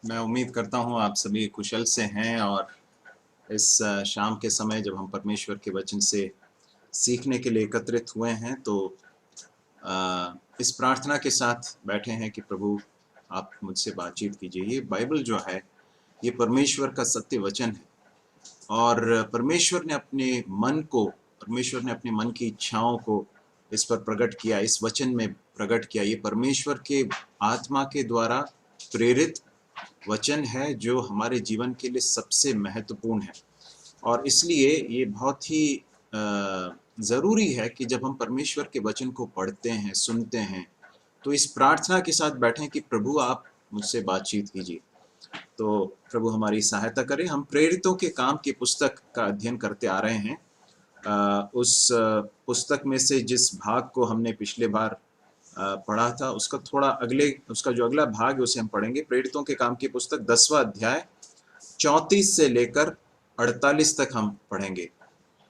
मैं उम्मीद करता हूँ आप सभी कुशल से हैं और इस शाम के समय जब हम परमेश्वर के वचन से सीखने के लिए एकत्रित हुए हैं तो इस प्रार्थना के साथ बैठे हैं कि प्रभु आप मुझसे बातचीत कीजिए। ये बाइबल जो है ये परमेश्वर का सत्य वचन है और परमेश्वर ने अपने मन की इच्छाओं को इस पर प्रकट किया, इस वचन में प्रकट किया। ये परमेश्वर के आत्मा के द्वारा प्रेरित वचन है जो हमारे जीवन के लिए सबसे महत्वपूर्ण है और इसलिए ये बहुत ही ज़रूरी है कि जब हम परमेश्वर के वचन को पढ़ते हैं, सुनते हैं, तो इस प्रार्थना के साथ बैठें कि प्रभु आप मुझसे बातचीत कीजिए। तो प्रभु हमारी सहायता करें। हम प्रेरितों के काम की पुस्तक का अध्ययन करते आ रहे हैं। उस पुस्तक में से जिस भाग को हमने पिछले बार पढ़ा था उसका जो अगला भाग है उसे हम पढ़ेंगे। प्रेरितों के काम की पुस्तक 10वां अध्याय 34 से लेकर 48 तक हम पढ़ेंगे।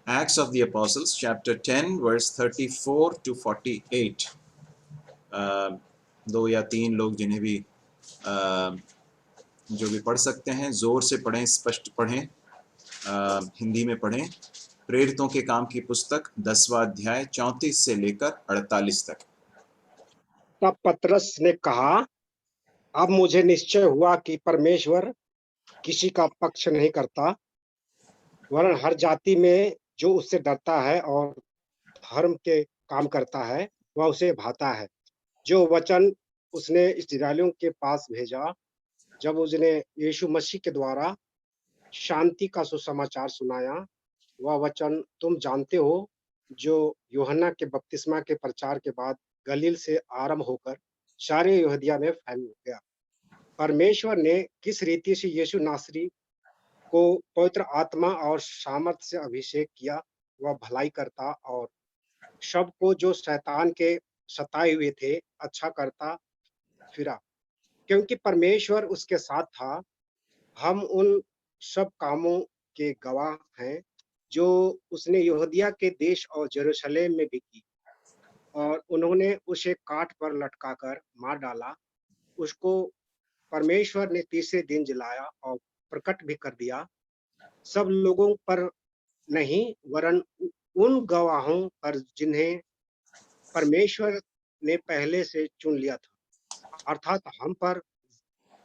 Acts of the Apostles chapter 10 verse 34 to 48। दो या तीन लोग जिन्हें भी जो भी पढ़ सकते हैं जोर से पढ़ें, स्पष्ट पढ़ें, हिंदी में पढ़ें। प्रेरितों के काम की पुस्तक 10वां अध्याय 34 से लेकर 48 तक। तब पतरस ने कहा, अब मुझे निश्चय हुआ कि परमेश्वर किसी का पक्ष नहीं करता, वरन हर जाति में जो उससे डरता है और धर्म के काम करता है, वह उसे भाता है। जो वचन उसने इस्राएलियों के पास भेजा, जब उसने यीशु मसीह के द्वारा शांति का सुसमाचार सुनाया, वह वचन तुम जानते हो, जो यूहन्ना के बपतिस्मा के प्रचार के बाद गलील से आरंभ होकर सारे यहूदिया में फैल गया। परमेश्वर ने किस रीति से यीशु नासरी को पवित्र आत्मा और सामर्थ्य से अभिषेक किया, वह भलाई करता और सबको जो शैतान के सताए हुए थे अच्छा करता फिरा, क्योंकि परमेश्वर उसके साथ था। हम उन सब कामों के गवाह हैं जो उसने यहूदिया के देश और यरूशलेम में भी की, और उन्होंने उसे काट पर लटकाकर मार डाला। उसको परमेश्वर ने तीसरे दिन जिलाया और प्रकट भी कर दिया, सब लोगों पर नहीं, वरन उन गवाहों पर जिन्हें परमेश्वर ने पहले से चुन लिया था, अर्थात हम पर,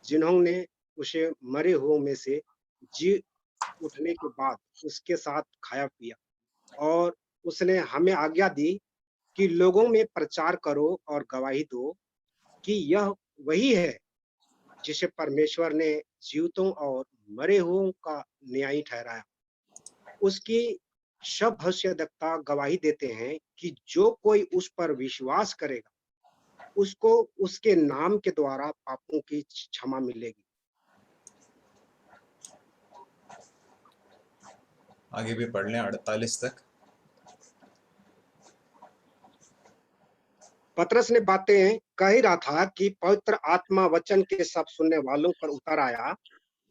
जिन्होंने उसे मरे हुओं में से जी उठने के बाद उसके साथ खाया पिया। और उसने हमें आज्ञा दी कि लोगों में प्रचार करो और गवाही दो कि यह वही है जिसे परमेश्वर ने जीवितों और मरे हुओं का न्यायी ठहराया। उसकी सब भविष्यद्वक्ता गवाही देते हैं कि जो कोई उस पर विश्वास करेगा, उसको उसके नाम के द्वारा पापों की क्षमा मिलेगी। आगे भी पढ़ लें 48 तक। पतरस ने बातें कह ही रहा था कि पवित्र आत्मा वचन के सब सुनने वालों पर उतर आया,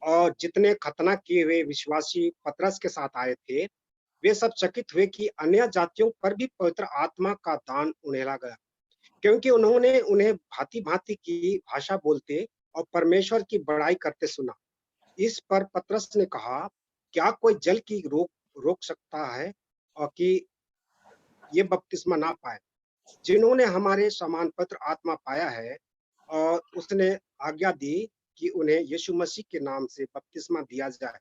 और जितने खतना किए हुए विश्वासी पतरस के साथ आए थे, वे सब चकित हुए कि अन्य जातियों पर भी पवित्र आत्मा का दान उण्डेला गया, क्योंकि उन्होंने उन्हें भांति भांति की भाषा बोलते और परमेश्वर की बड़ाई करते सुना। इस पर पतरस ने कहा, क्या कोई जल की रोक सकता है और कि ये बपतिस्मा ना पाए, जिन्होंने हमारे समान पवित्र आत्मा पाया है? और उसने आज्ञा दी कि उन्हें यीशु मसीह के नाम से बपतिस्मा दिया जाए।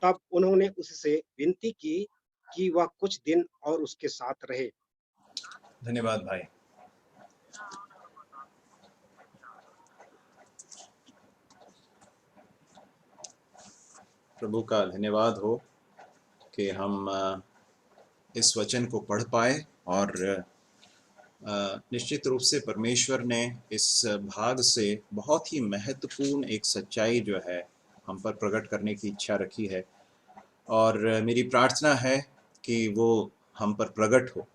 तब उन्होंने उससे विनती की कि वह कुछ दिन और उसके साथ रहे। धन्यवाद भाई। प्रभु का धन्यवाद हो कि हम इस वचन को पढ़ पाए और निश्चित रूप से परमेश्वर ने इस भाग से बहुत ही महत्वपूर्ण एक सच्चाई जो है हम पर प्रकट करने की इच्छा रखी है और मेरी प्रार्थना है कि वो हम पर प्रकट हो,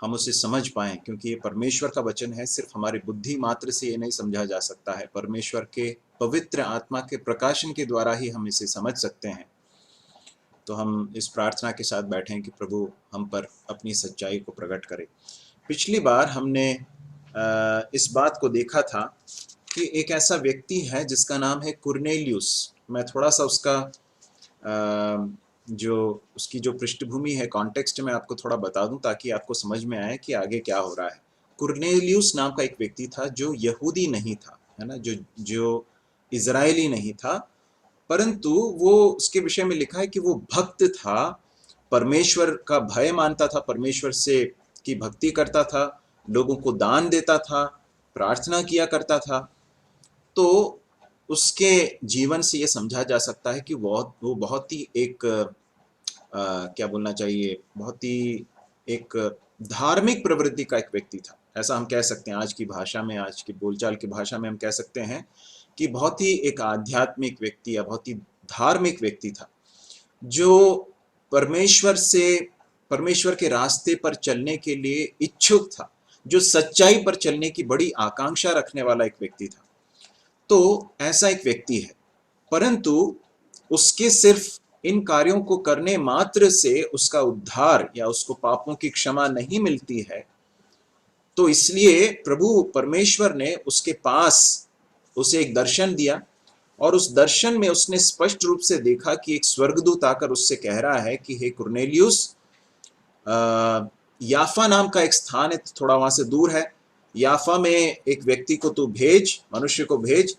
हम उसे समझ पाएं, क्योंकि ये परमेश्वर का वचन है। सिर्फ हमारी बुद्धि मात्र से ये नहीं समझा जा सकता है, परमेश्वर के पवित्र आत्मा के प्रकाशन के द्वारा ही हम इसे समझ सकते हैं। तो हम इस प्रार्थना के साथ बैठें कि प्रभु हम पर अपनी सच्चाई को प्रकट करे। पिछली बार हमने इस बात को देखा था कि एक ऐसा व्यक्ति है जिसका नाम है कुर्नेलियुस। मैं थोड़ा सा उसका जो उसकी जो पृष्ठभूमि है, कॉन्टेक्स्ट में आपको थोड़ा बता दूं ताकि आपको समझ में आए कि आगे क्या हो रहा है। कुर्नेलियुस नाम का एक व्यक्ति था जो यहूदी नहीं था, है ना, जो जो इजरायली नहीं था, परंतु वो उसके विषय में लिखा है कि वो भक्त था, परमेश्वर का भय मानता था, परमेश्वर से की भक्ति करता था, लोगों को दान देता था, प्रार्थना किया करता था। तो उसके जीवन से ये समझा जा सकता है कि वो बहुत ही एक क्या बोलना चाहिए, बहुत ही एक धार्मिक प्रवृत्ति का एक व्यक्ति था, ऐसा हम कह सकते हैं। आज की भाषा में, आज की बोलचाल की भाषा में हम कह सकते हैं कि बहुत ही एक आध्यात्मिक व्यक्ति या बहुत ही धार्मिक व्यक्ति था, जो परमेश्वर से, परमेश्वर के रास्ते पर चलने के लिए इच्छुक था, जो सच्चाई पर चलने की बड़ी आकांक्षा रखने वाला एक व्यक्ति था। तो ऐसा एक व्यक्ति है, परंतु उसके सिर्फ इन कार्यों को करने मात्र से उसका उद्धार या उसको पापों की क्षमा नहीं मिलती है। तो इसलिए प्रभु परमेश्वर ने उसके पास उसे एक दर्शन दिया, और उस दर्शन में उसने स्पष्ट रूप से देखा कि एक स्वर्गदूत आकर उससे कह रहा है कि हे कुर्नेलियुस, याफा नाम का एक स्थान है, थोड़ा वहां से दूर है, याफा में एक व्यक्ति को तू भेज, मनुष्य को भेज,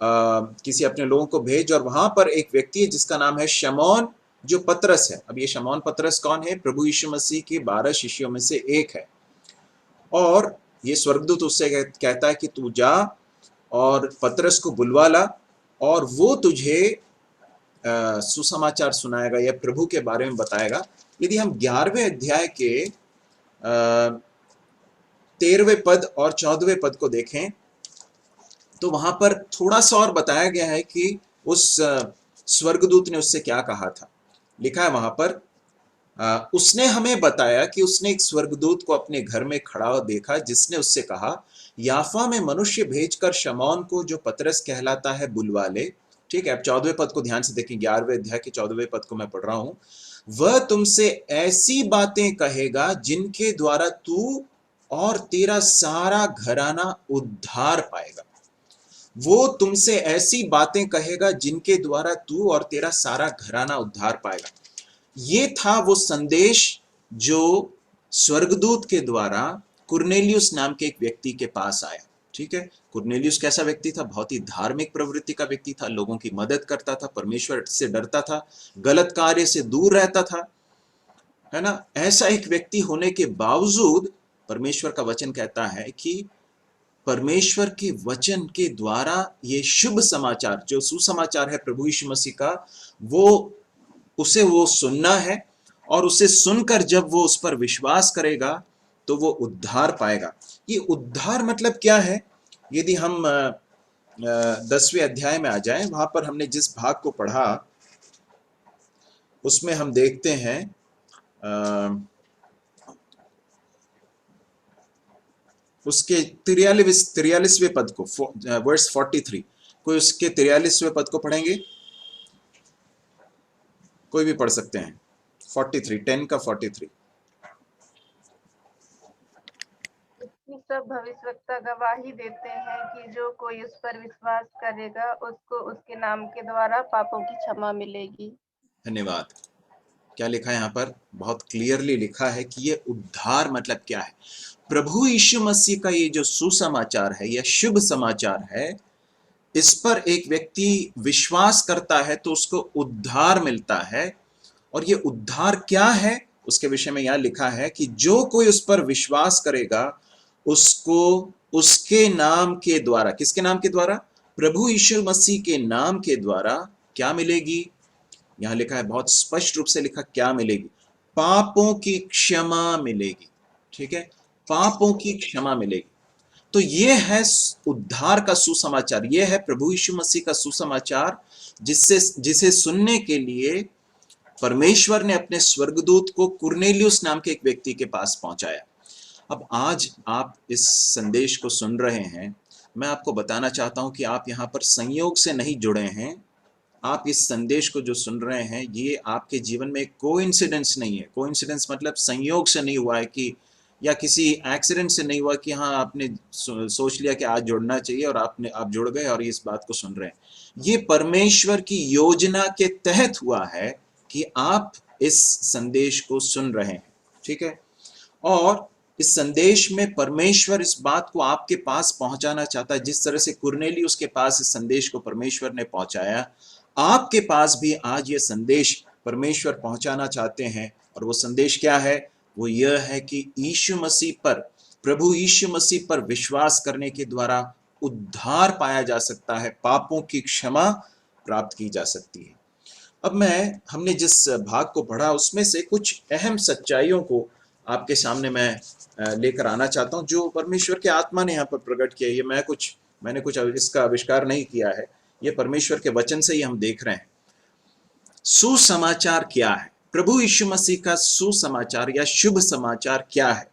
किसी अपने लोगों को भेज, और वहां पर एक व्यक्ति है जिसका नाम है शमौन, जो पतरस है। अब ये शमौन पतरस कौन है? प्रभु यीशु मसीह के 12 शिष्यों में से एक है। और ये स्वर्गदूत उससे कहता है कि तू जा और पतरस को बुलवा ला, और वो तुझे सुसमाचार सुनाएगा या प्रभु के बारे में बताएगा। यदि हम 11वें अध्याय के 13वें पद और 14वें पद को देखें तो वहां पर थोड़ा सा और बताया गया है कि उस स्वर्गदूत ने उससे क्या कहा था। लिखा है वहां पर, उसने हमें बताया कि उसने एक स्वर्गदूत को अपने घर में खड़ा देखा, जिसने उससे कहा, याफा में मनुष्य भेजकर शमौन को, जो पतरस कहलाता है, बुलवा ले। ठीक है, अब 14वें पद को ध्यान से देखें, 11वें अध्याय के 14वें पद को मैं पढ़ रहा हूं। वह तुमसे ऐसी बातें कहेगा जिनके द्वारा तू और तेरा सारा घराना उद्धार पाएगा। वो तुमसे ऐसी बातें कहेगा जिनके द्वारा तू और तेरा सारा घराना उद्धार पाएगा। ये था वो संदेश जो स्वर्गदूत के द्वारा कुर्नेलियुस नाम के एक व्यक्ति के पास आया। ठीक है, कुर्नेलियुस कैसा व्यक्ति था? बहुत ही धार्मिक प्रवृत्ति का व्यक्ति था, लोगों की मदद करता था, परमेश्वर से डरता था, गलत कार्य से दूर रहता था, है ना। ऐसा एक व्यक्ति होने के बावजूद परमेश्वर का वचन कहता है कि परमेश्वर के वचन के द्वारा ये शुभ समाचार, जो सुसमाचार है प्रभु यीशु मसीह का, वो सुनना है, और उसे सुनकर जब वो उस पर विश्वास करेगा तो वो उद्धार पाएगा। ये उद्धार मतलब क्या है? यदि हम 10वें अध्याय में आ जाएं, वहां पर हमने जिस भाग को पढ़ा उसमें हम देखते हैं उसके 43वें पद को, वर्स 43। कोई उसके 43वें पद को पढ़ेंगे? कोई भी पढ़ सकते हैं। 43, 10 का 43। सब भविष्यवक्ता गवाही देते हैं कि जो कोई उस पर विश्वास करेगा उसको उसके नाम के द्वारा पापों की क्षमा मिलेगी। धन्यवाद। क्या लिखा है यहाँ पर? बहुत क्लियरली लिखा है कि ये उद्धार मतलब क्या है। प्रभु यीशु मसीह का ये जो सुसमाचार है, यह शुभ समाचार है, इस पर एक व्यक्ति विश्वास करता है तो उसको उद्धार मिलता है। और ये उद्धार क्या है उसके विषय में यहां लिखा है कि जो कोई उस पर विश्वास करेगा उसको उसके नाम के द्वारा, किसके नाम के द्वारा? प्रभु यीशु मसीह के नाम के द्वारा क्या मिलेगी? यहां लिखा है, बहुत स्पष्ट रूप से लिखा, क्या मिलेगी? पापों की क्षमा मिलेगी। ठीक है, पापों की क्षमा मिलेगी। तो ये है उद्धार का सुसमाचार, ये है प्रभु यीशु मसीह का सुसमाचार, जिसे सुनने के लिए परमेश्वर ने अपने स्वर्गदूत को कुर्नेलियुस नाम के एक व्यक्ति के पास पहुंचाया। अब आज आप इस संदेश को सुन रहे हैं, मैं आपको बताना चाहता हूं कि आप यहां पर संयोग से नहीं जुड़े हैं। आप इस संदेश को जो सुन रहे हैं, ये आपके जीवन में कोइंसिडेंस नहीं है। कोइंसिडेंस मतलब संयोग से नहीं हुआ है कि या किसी एक्सीडेंट से नहीं हुआ कि हाँ आपने सोच लिया कि आज जुड़ना चाहिए और आप जुड़ गए और इस बात को सुन रहे हैं। ये परमेश्वर की योजना के तहत हुआ है कि आप इस संदेश को सुन रहे हैं, ठीक है। और इस संदेश में परमेश्वर इस बात को आपके पास पहुंचाना चाहता है। जिस तरह से कुरनेली उसके पास इस संदेश को परमेश्वर ने पहुंचाया, आपके पास भी आज ये संदेश परमेश्वर पहुंचाना चाहते हैं। और वो संदेश क्या है? वो यह है कि यीशु मसीह पर, प्रभु यीशु मसीह पर विश्वास करने के द्वारा उद्धार पाया जा सकता है, पापों की क्षमा प्राप्त की जा सकती है। अब हमने जिस भाग को पढ़ा उसमें से कुछ अहम सच्चाइयों को आपके सामने मैं लेकर आना चाहता हूं, जो परमेश्वर के आत्मा ने यहाँ पर प्रकट किया। ये मैंने कुछ इसका आविष्कार नहीं किया है, ये परमेश्वर के वचन से ही हम देख रहे हैं। सुसमाचार क्या है? प्रभु यीशु मसीह का सुसमाचार या शुभ समाचार क्या है?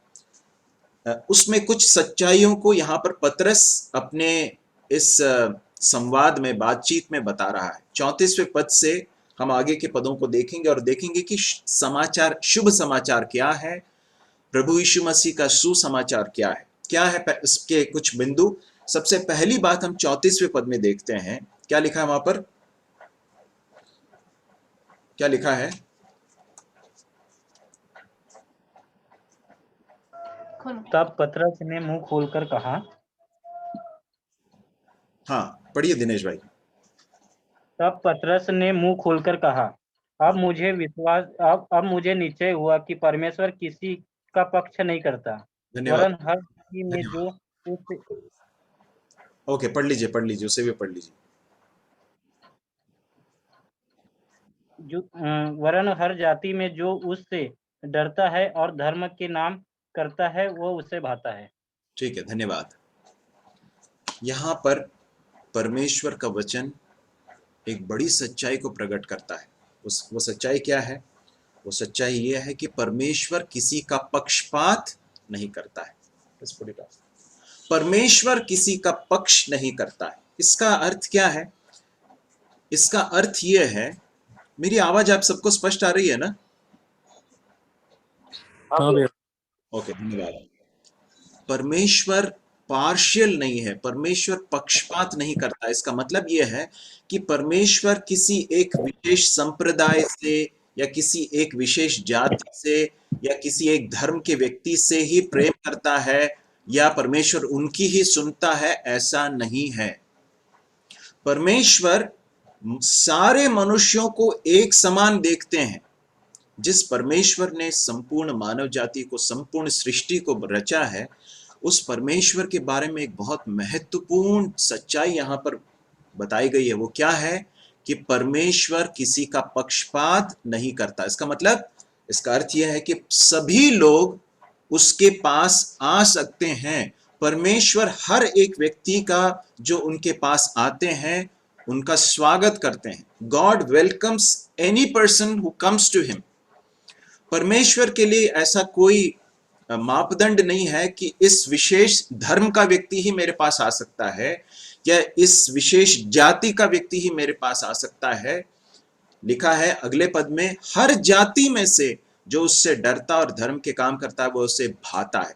उसमें कुछ सच्चाइयों को यहाँ पर पतरस अपने इस संवाद में, बातचीत में बता रहा है। 34वें पद से हम आगे के पदों को देखेंगे और देखेंगे कि समाचार, शुभ समाचार क्या है, प्रभु यीशु मसीह का सुसमाचार क्या है इसके कुछ बिंदु। सबसे पहली बात हम 34वें पद में देखते हैं। क्या लिखा है वहां पर? क्या लिखा है? तब पतरस ने मुंह खोलकर कहा। हाँ, पढ़िए दिनेश भाई। तब पतरस ने मुंह खोलकर कहा, अब मुझे निश्चय हुआ कि परमेश्वर किसी का पक्ष नहीं करता, वरन हर जाति में ओके, पढ़ लीजिए, उसे भी पढ़ लीजिए। वरन हर जाति में जो उससे डरता है और धर्म के नाम करता है, वो उसे भाता है। ठीक है, धन्यवाद। यहाँ पर परमेश्वर का वचन एक बड़ी सच्चाई को प्रकट करता है। वो सच्चाई क्या है? वो सच्चाई ये है कि परमेश्वर किसी का पक्षपात नहीं करता है। परमेश्वर किसी का पक्ष नहीं करता है। इसका अर्थ क्या है? इसका अर्थ ये है, मेरी आवाज आप सबको स्पष्ट आ रही है ना? ओके, धन्यवाद। परमेश्वर पार्शियल नहीं है, परमेश्वर पक्षपात नहीं करता। इसका मतलब यह है कि परमेश्वर किसी एक विशेष संप्रदाय से या किसी एक विशेष जाति से या किसी एक धर्म के व्यक्ति से ही प्रेम करता है या परमेश्वर उनकी ही सुनता है, ऐसा नहीं है। परमेश्वर सारे मनुष्यों को एक समान देखते हैं। जिस परमेश्वर ने संपूर्ण मानव जाति को, संपूर्ण सृष्टि को रचा है, उस परमेश्वर के बारे में एक बहुत महत्वपूर्ण सच्चाई यहाँ पर बताई गई है। वो क्या है? कि परमेश्वर किसी का पक्षपात नहीं करता। इसका मतलब, इसका अर्थ यह है कि सभी लोग उसके पास आ सकते हैं। परमेश्वर हर एक व्यक्ति का जो उनके पास आते हैं उनका स्वागत करते हैं। God welcomes any person who comes to him. परमेश्वर के लिए ऐसा कोई मापदंड नहीं है कि इस विशेष धर्म का व्यक्ति ही मेरे पास आ सकता है या इस विशेष जाति का व्यक्ति ही मेरे पास आ सकता है। लिखा है अगले पद में, हर जाति में से जो उससे डरता और धर्म के काम करता है वो उसे भाता है।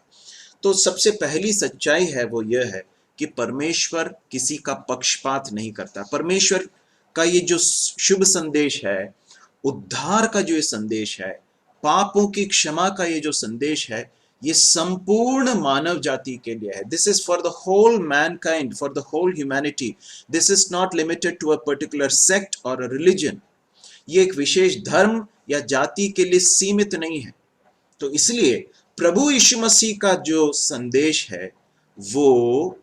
तो सबसे पहली सच्चाई है वो यह है कि परमेश्वर किसी का पक्षपात नहीं करता। परमेश्वर का ये जो शुभ संदेश है, उद्धार का जो ये संदेश है, पापों की क्षमा का ये जो संदेश है, ये संपूर्ण मानव जाति के लिए है। This is for the whole mankind, for the whole humanity. This is not limited to a particular sect और अ रिलीजन। ये एक विशेष धर्म या जाति के लिए सीमित नहीं है। तो इसलिए प्रभु यीशु मसीह का जो संदेश है वो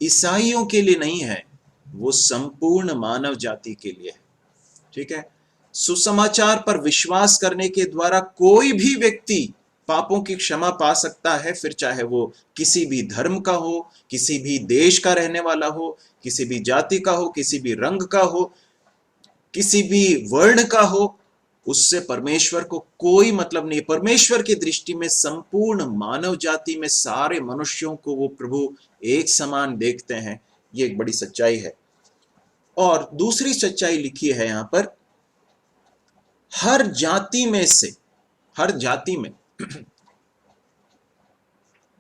ईसाइयों के लिए नहीं है, वो संपूर्ण मानव जाति के लिए है। ठीक है। सुसमाचार पर विश्वास करने के द्वारा कोई भी व्यक्ति पापों की क्षमा पा सकता है, फिर चाहे वो किसी भी धर्म का हो, किसी भी देश का रहने वाला हो, किसी भी जाति का हो, किसी भी रंग का हो, किसी भी वर्ण का हो, उससे परमेश्वर को कोई मतलब नहीं। परमेश्वर की दृष्टि में संपूर्ण मानव जाति में सारे मनुष्यों को वो प्रभु एक समान देखते हैं। ये एक बड़ी सच्चाई है। और दूसरी सच्चाई लिखी है यहां पर, हर जाति में से, हर जाति में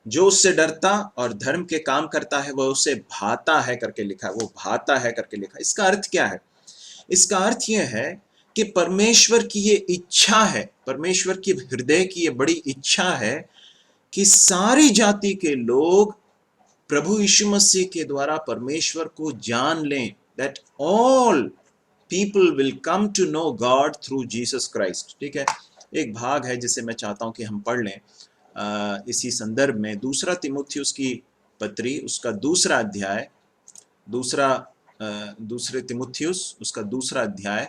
जो उससे डरता और धर्म के काम करता है वह उसे भाता है करके लिखा है, वो भाता है करके लिखा है। इसका अर्थ क्या है? इसका अर्थ यह है कि परमेश्वर की ये इच्छा है, परमेश्वर की हृदय की ये बड़ी इच्छा है कि सारी जाति के लोग प्रभु यीशु मसीह के द्वारा परमेश्वर को जान लें, that all people will come to know God through Jesus Christ. ठीक है, एक भाग है जिसे मैं चाहता हूं कि हम पढ़ लें इसी संदर्भ में, दूसरा तिमुथियुस की पत्री, उसका दूसरा अध्याय, दूसरे तिमुथियुस उसका दूसरा अध्याय,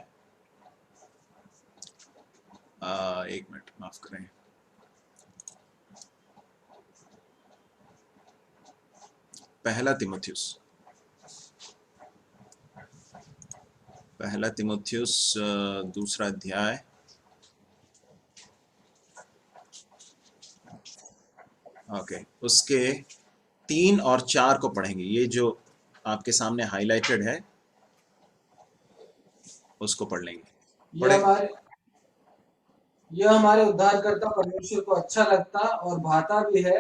एक मिनट माफ करें, पहला तिमुथियुस दूसरा अध्याय, ओके, उसके 3 और 4 को पढ़ेंगे। ये जो आपके सामने हाईलाइटेड है उसको पढ़ लेंगे। यह हमारे उद्धारकर्ता परमेश्वर को अच्छा लगता और भाता भी है।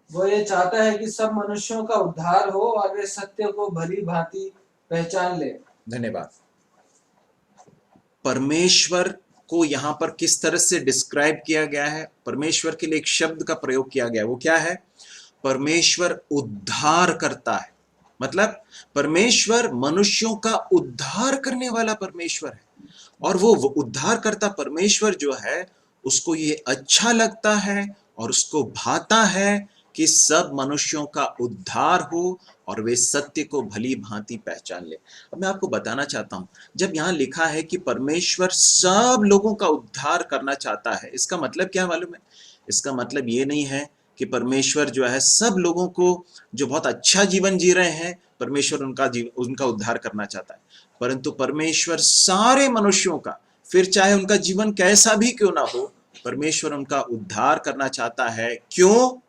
वो ये चाहता है कि सब मनुष्यों का उद्धार हो और वे सत्य को भली भांति पहचान ले। धन्यवाद। परमेश्वर को यहाँ पर किस तरह से डिस्क्राइब किया गया है? परमेश्वर के लिए एक शब्द का प्रयोग किया गया है, वो क्या है? परमेश्वर उद्धार करता है। मतलब परमेश्वर मनुष्यों का उद्धार करने वाला परमेश्वर है, और वो उद्धार करता परमेश्वर जो है उसको ये अच्छा लगता है और उसको भाता है कि सब मनुष्यों का उद्धार हो और वे सत्य को भली भांति पहचान ले। अब मैं आपको बताना चाहता हूं, जब यहाँ लिखा है कि परमेश्वर सब लोगों का उद्धार करना चाहता है, इसका मतलब क्या मालूम है? इसका मतलब ये नहीं है कि परमेश्वर जो है सब लोगों को जो बहुत अच्छा जीवन जी रहे हैं परमेश्वर उनका उद्धार करना चाहता है, परंतु परमेश्वर सारे मनुष्यों का, फिर चाहे उनका जीवन कैसा भी क्यों ना हो, परमेश्वर उनका उद्धार करना चाहता है। क्यों?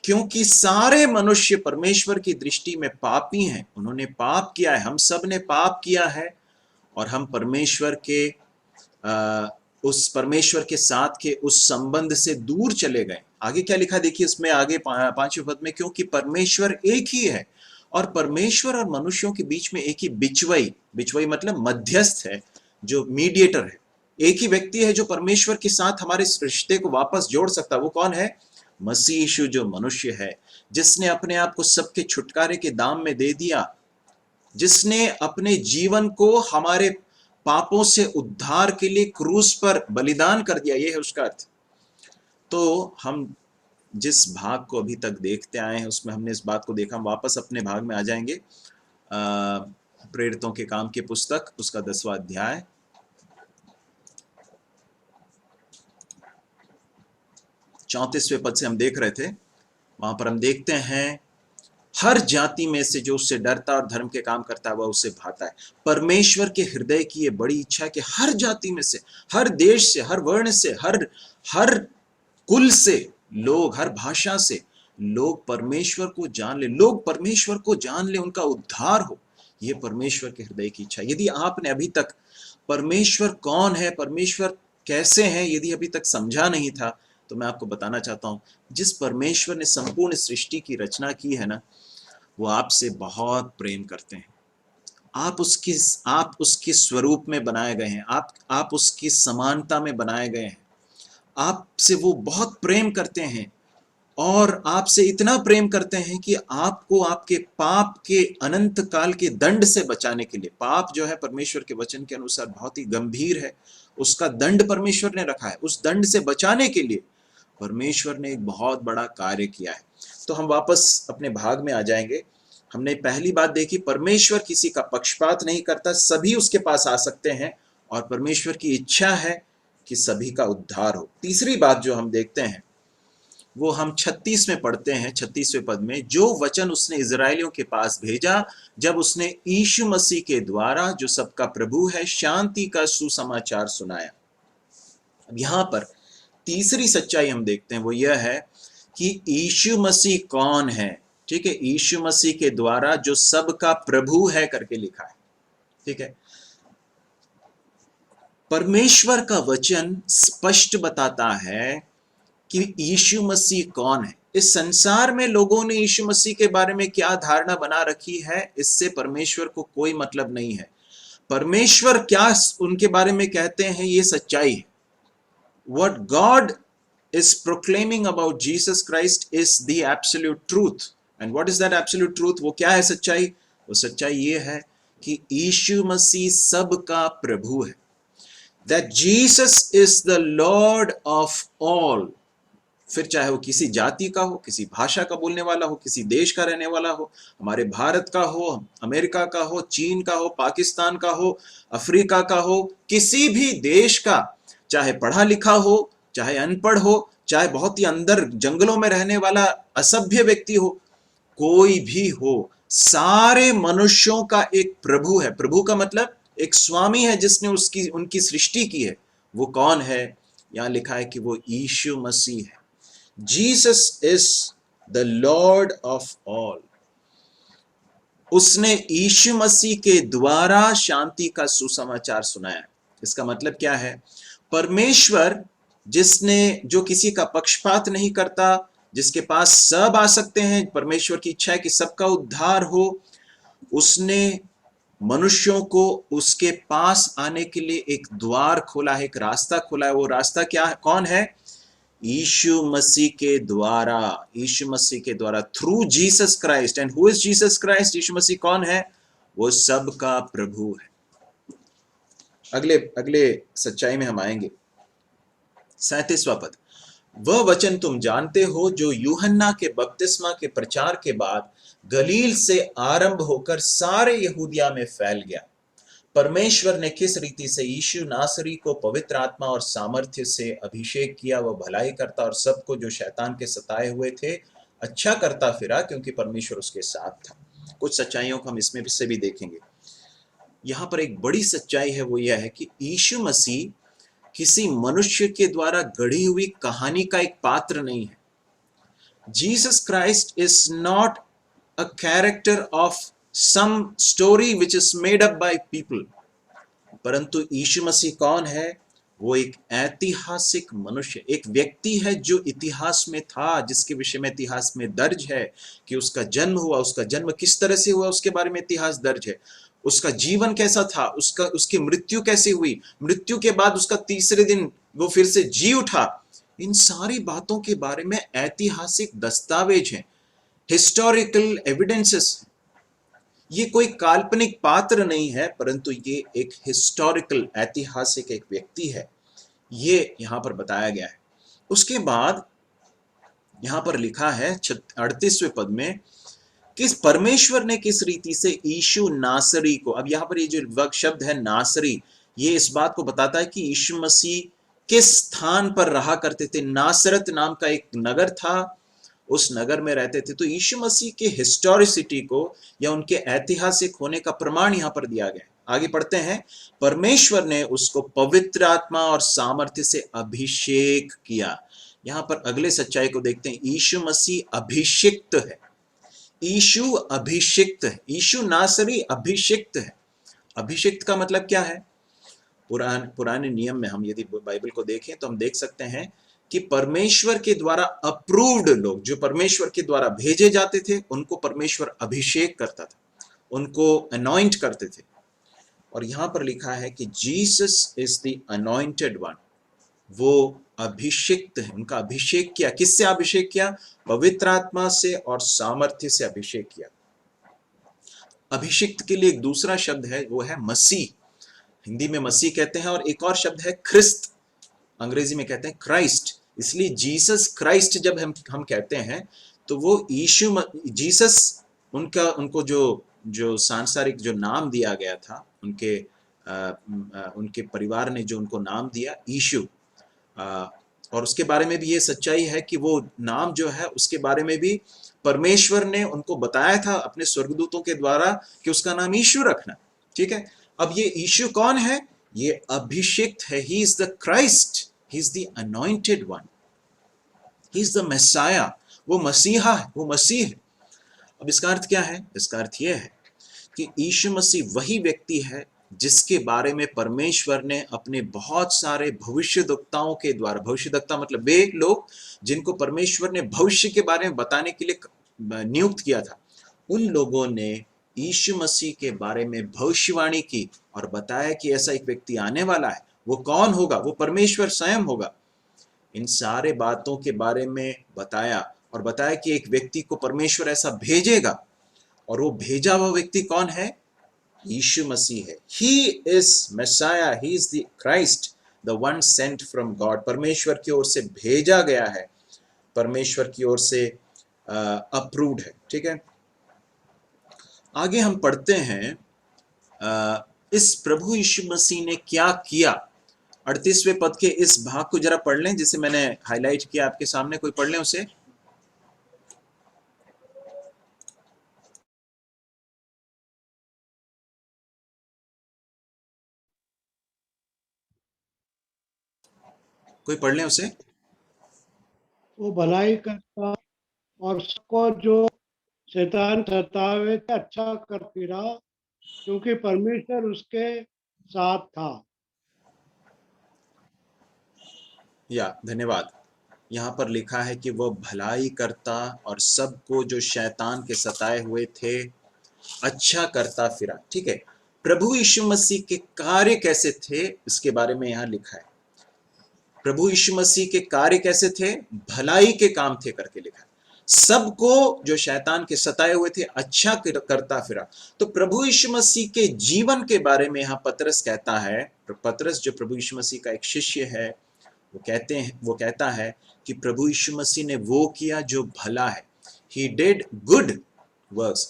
क्योंकि सारे मनुष्य परमेश्वर की दृष्टि में पापी हैं, उन्होंने पाप किया है, हम सब ने पाप किया है और हम परमेश्वर के साथ के उस संबंध से दूर चले गए। आगे क्या लिखा देखिए इसमें, आगे 5वें पद में, क्योंकि परमेश्वर एक ही है और परमेश्वर और मनुष्यों के बीच में एक ही बिचवई मतलब मध्यस्थ है, जो मीडिएटर है। एक ही व्यक्ति है जो परमेश्वर के साथ हमारे रिश्ते को वापस जोड़ सकता है। वो कौन है? मसीह यीशु, जो मनुष्य है, जिसने अपने आप को सबके छुटकारे के दाम में दे दिया, जिसने अपने जीवन को हमारे पापों से उद्धार के लिए क्रूस पर बलिदान कर दिया। ये है उसका अर्थ। तो हम जिस भाग को अभी तक देखते आए हैं उसमें हमने इस बात को देखा। हम वापस अपने भाग में आ जाएंगे, प्रेरितों के काम की पुस्तक, उसका 10वां अध्याय, चौंतीसवें पद से हम देख रहे थे। वहां पर हम देखते हैं, हर जाति में से जो उससे डरता और धर्म के काम करता है वह उससे भाता है। परमेश्वर के हृदय की ये बड़ी इच्छा है कि हर जाति में से, हर देश से, हर वर्ण से, हर कुल से लोग, हर भाषा से लोग परमेश्वर को जान ले, लोग परमेश्वर को जान ले, उनका उद्धार हो। यह परमेश्वर के हृदय की इच्छा। यदि आपने अभी तक परमेश्वर कौन है, परमेश्वर कैसे हैं, यदि अभी तक समझा नहीं था, तो मैं आपको बताना चाहता हूं, जिस परमेश्वर ने संपूर्ण सृष्टि की रचना की है ना, वो आपसे बहुत प्रेम करते हैं। आप उसके स्वरूप में बनाए गए हैं, आप उसकी समानता में बनाए गए हैं। आपसे वो बहुत प्रेम करते हैं और आपसे इतना प्रेम करते हैं कि आपको आपके पाप के अनंत काल के दंड से बचाने के लिए, पाप जो है परमेश्वर के वचन के अनुसार बहुत ही गंभीर है, उसका दंड परमेश्वर ने रखा है। उस दंड से बचाने के लिए परमेश्वर ने एक बहुत बड़ा कार्य किया है। तो हम वापस अपने भाग में आ जाएंगे। हमने पहली बात देखी, परमेश्वर किसी का पक्षपात नहीं करता, सभी उसके पास आ सकते हैं और परमेश्वर की इच्छा है कि सभी का उद्धार हो। तीसरी बात जो हम देखते हैं वो हम 36 में पढ़ते हैं, 36वें पद में, जो वचन उसने इजराइलियों के पास भेजा जब उसने यीशु मसीह के द्वारा, जो सबका प्रभु है, शांति का सुसमाचार सुनाया। अब यहां पर तीसरी सच्चाई हम देखते हैं, वो यह है कि यीशु मसीह कौन है। ठीक है, यीशु मसीह के द्वारा जो सबका प्रभु है करके लिखा है। ठीक है, परमेश्वर का वचन स्पष्ट बताता है कि यीशु मसीह कौन है। इस संसार में लोगों ने यीशु मसीह के बारे में क्या धारणा बना रखी है, इससे परमेश्वर को कोई मतलब नहीं है। परमेश्वर क्या उनके बारे में कहते हैं, ये सच्चाई है। What God is proclaiming about Jesus Christ is the absolute truth. And what is that absolute truth? वो क्या है सच्चाई? वो सच्चाई ये है कि यीशु मसीह सबका प्रभु है। That Jesus is the Lord of all. फिर चाहे वो किसी जाति का हो, किसी भाषा का बोलने वाला हो, किसी देश का रहने वाला हो, हमारे भारत का हो, अमेरिका का हो, चीन का हो, पाकिस्तान का हो, अफ्रीका का हो, किसी भी देश का, चाहे पढ़ा लिखा हो, चाहे अनपढ़ हो, चाहे बहुत ही अंदर जंगलों में रहने वाला असभ्य व्यक्ति हो, कोई भी हो, सारे मनुष्यों का एक प्रभु है। प्रभु का मतलब एक स्वामी है जिसने उनकी सृष्टि की है। वो कौन है? यहां लिखा है कि वो यीशु मसीह है। Jesus is the Lord of all. उसने यीशु मसीह के द्वारा शांति का सुसमाचार सुनाया। इसका मतलब क्या है? परमेश्वर जो किसी का पक्षपात नहीं करता, जिसके पास सब आ सकते हैं, परमेश्वर की इच्छा है कि सबका उद्धार हो, उसने मनुष्यों को उसके पास आने के लिए एक द्वार खोला है, एक रास्ता खोला है। वो रास्ता क्या है? कौन है? यीशु मसीह के द्वारा। यीशु मसीह के द्वारा, through Jesus Christ. And who is Jesus Christ? Yeshu Masih कौन है? वो सबका प्रभु है। अगले सच्चाई में हम आएंगे। 37वां पद, वह वचन तुम जानते हो जो यूहन्ना के बपतिस्मा के प्रचार के बाद गलील से आरंभ होकर सारे यहूदिया में फैल गया। परमेश्वर ने किस रीति से यीशु नासरी को पवित्र आत्मा और सामर्थ्य से अभिषेक किया। वह भलाई करता और सबको जो शैतान के सताए हुए थे अच्छा करता फिरा, क्योंकि परमेश्वर उसके साथ था। कुछ सच्चाइयों को हम इसमें से भी देखेंगे। यहां पर एक बड़ी सच्चाई है, वो यह है कि यीशु मसीह किसी मनुष्य के द्वारा गढ़ी हुई कहानी का एक पात्र नहीं है। Jesus Christ is not a character of some story which is made up by people. परंतु यीशु मसीह कौन है? वो एक ऐतिहासिक मनुष्य, एक व्यक्ति है जो इतिहास में था, जिसके विषय में इतिहास में दर्ज है कि उसका जन्म हुआ, उसका जन्म किस तरह से हुआ, उसके बारे में इतिहास दर्ज है। उसका जीवन कैसा था, उसकी मृत्यु कैसे हुई, मृत्यु के बाद उसका तीसरे दिन वो फिर से जी उठा। इन सारी बातों के बारे में ऐतिहासिक दस्तावेज हैं, हिस्टोरिकल एविडेंसेस। ये कोई काल्पनिक पात्र नहीं है, परंतु ये एक हिस्टोरिकल, ऐतिहासिक एक व्यक्ति है। ये यहां पर बताया गया है। उसके बाद यहां पर लिखा है 38वें पद में कि परमेश्वर ने किस रीति से यीशु नासरी को, अब यहां पर ये जो शब्द है नासरी, ये इस बात को बताता है कि यीशु मसीह किस स्थान पर रहा करते थे। नासरत नाम का एक नगर था, उस नगर में रहते थे। तो यीशु मसीह के हिस्टोरिसिटी को या उनके ऐतिहासिक होने का प्रमाण यहां पर दिया गया। आगे पढ़ते हैं, परमेश्वर ने उसको पवित्र आत्मा और सामर्थ्य से अभिषेक किया। यहां पर अगले सच्चाई को देखते हैं, यीशु मसीह अभिषिक्त है। यीशु अभिषिक्त है, यीशु नासरी अभिषिक्त है। अभिषिक्त का मतलब क्या है? पुराने नियम में हम यदि बाइबल को देखें तो हम देख सकते हैं कि परमेश्वर के द्वारा अप्रूव्ड लोग, जो परमेश्वर के द्वारा भेजे जाते थे, उनको परमेश्वर अभिषेक करता था, उनको अनॉइंट करते थे। और यहां पर लिखा है कि Jesus is the anointed one. वो अभिषिक्त है, उनका अभिषेक किया। किससे अभिषेक किया? पवित्र आत्मा से और सामर्थ्य से अभिषेक किया। अभिषिक्त के लिए एक दूसरा शब्द है, वो है मसीह। हिंदी में मसीह कहते हैं, और एक और शब्द है ख्रिस्त, अंग्रेजी में कहते हैं क्राइस्ट। इसलिए जीसस क्राइस्ट जब हम कहते हैं तो वो जीसस उनको जो सांसारिक जो नाम दिया गया था, उनके परिवार ने जो उनको नाम दिया यीशु, और उसके बारे में भी ये सच्चाई है कि वो नाम जो है उसके बारे में भी परमेश्वर ने उनको बताया था अपने स्वर्गदूतों के द्वारा कि उसका नाम यीशु रखना। ठीक है, अब ये यीशु कौन है? ये अभिषिक्त है। He is the Christ, he is the anointed one, he is the Messiah. वो मसीहा है, वो मसीह है। अब इसका अर्थ क्या है? इसका अर्थ यह है कि यीशु मसीह वही व्यक्ति है जिसके बारे में परमेश्वर ने अपने बहुत सारे भविष्यद्वक्ताओं के द्वारा, भविष्यद्वक्ता मतलब वे लोग जिनको परमेश्वर ने भविष्य के बारे में बताने के लिए नियुक्त किया था, उन लोगों ने यीशु मसीह के बारे में भविष्यवाणी की और बताया कि ऐसा एक व्यक्ति आने वाला है। वो कौन होगा? वो परमेश्वर स्वयं होगा। इन सारे बातों के बारे में बताया और बताया कि एक व्यक्ति को परमेश्वर ऐसा भेजेगा, और वो भेजा हुआ व्यक्ति कौन है? यीशु मसीह है। He is Messiah, he is the Christ, the one sent from God. परमेश्वर की ओर से भेजा गया है, परमेश्वर की ओर से अप्रूव्ड है। ठीक है, आगे हम पढ़ते हैं इस प्रभु यीशु मसीह ने क्या किया। 38वें पद के इस भाग को जरा पढ़ लें, जिसे मैंने हाईलाइट किया आपके सामने। कोई पढ़ लें उसे। कोई पढ़ लें उसे। वो भलाई करता और सबको जो शैतान सतावे थे अच्छा कर फिरा, क्योंकि परमेश्वर उसके साथ था। धन्यवाद। यहाँ पर लिखा है कि वह भलाई करता और सबको जो शैतान के सताए हुए थे अच्छा करता फिरा। ठीक है, प्रभु यीशु मसीह के कार्य कैसे थे इसके बारे में यहाँ लिखा है। प्रभु यीशु मसीह के कार्य कैसे थे? भलाई के काम थे करके लिखा है। सबको जो शैतान के सताए हुए थे अच्छा करता फिरा। तो प्रभु यीशु मसीह के जीवन के बारे में यहाँ पतरस कहता है, पतरस जो प्रभु यीशु मसीह का एक शिष्य है, वो कहता है कि प्रभु यीशु मसीह ने वो किया जो भला है। He did good works.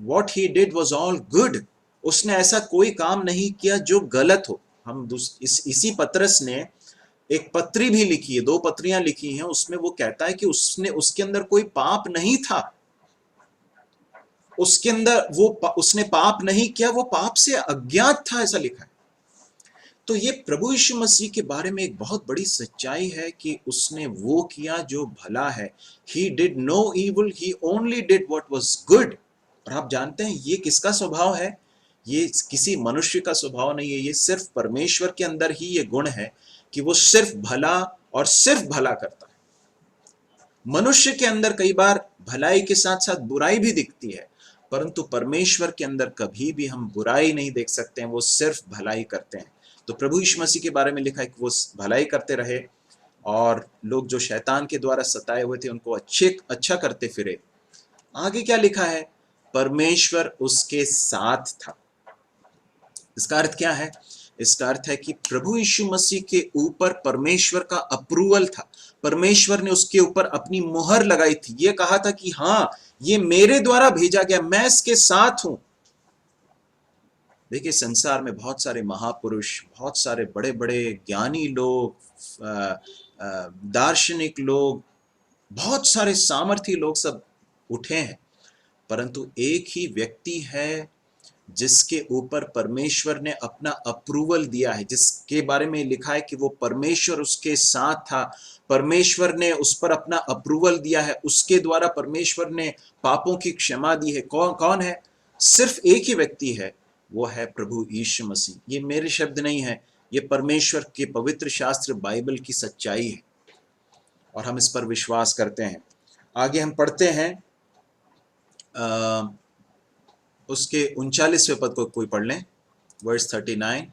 What he did was all good. उसने ऐसा कोई काम नहीं किया जो गलत हो। हम इसी पतरस ने एक पत्री भी लिखी है, 2 पत्रियां लिखी हैं, उसमें वो कहता है कि उसके अंदर कोई पाप नहीं था। उसके अंदर उसने पाप नहीं किया, वो पाप से अज्ञात था, ऐसा लिखा है। तो ये प्रभु यीशु मसीह के बारे में एक बहुत बड़ी सच्चाई है कि उसने वो किया जो भला है। He did no evil, he only did what was good. और आप जानते हैं ये किसका स्वभाव है? ये किसी मनुष्य का स्वभाव नहीं है, ये सिर्फ परमेश्वर के अंदर ही ये गुण है कि वो सिर्फ भला और सिर्फ भला करता है। मनुष्य के अंदर कई बार भलाई के साथ साथ बुराई भी दिखती है, परंतु परमेश्वर के अंदर कभी भी हम बुराई नहीं देख सकते हैं, वो सिर्फ भलाई करते हैं। तो प्रभु यीशु मसीह के बारे में लिखा है कि वो भलाई करते रहे और लोग जो शैतान के द्वारा सताए हुए थे उनको अच्छा करते फिरे। आगे क्या लिखा है? परमेश्वर उसके साथ था। इसका अर्थ क्या है? इसका अर्थ है कि प्रभु यीशु मसीह के ऊपर परमेश्वर का अप्रूवल था। परमेश्वर ने उसके ऊपर अपनी मुहर लगाई थी। ये कहा था कि हाँ, ये मेरे द्वारा भेजा गया, मैं इसके साथ हूं। देखिए, संसार में बहुत सारे महापुरुष, बहुत सारे बड़े बड़े ज्ञानी लोग, दार्शनिक लोग, बहुत सारे सामर्थी लोग सब उठे हैं, परंतु एक ही व्यक्ति है जिसके ऊपर परमेश्वर ने अपना अप्रूवल दिया है, जिसके बारे में लिखा है कि वो परमेश्वर उसके साथ था। परमेश्वर ने उस पर अपना अप्रूवल दिया है, उसके द्वारा परमेश्वर ने पापों की क्षमा दी है। कौन है? सिर्फ एक ही व्यक्ति है, वो है प्रभु यीशु मसीह। ये मेरे शब्द नहीं है, ये परमेश्वर के पवित्र शास्त्र बाइबल की सच्चाई है और हम इस पर विश्वास करते हैं। आगे हम पढ़ते हैं उसके 39वें पद को कोई पढ़ लें, वर्स 39।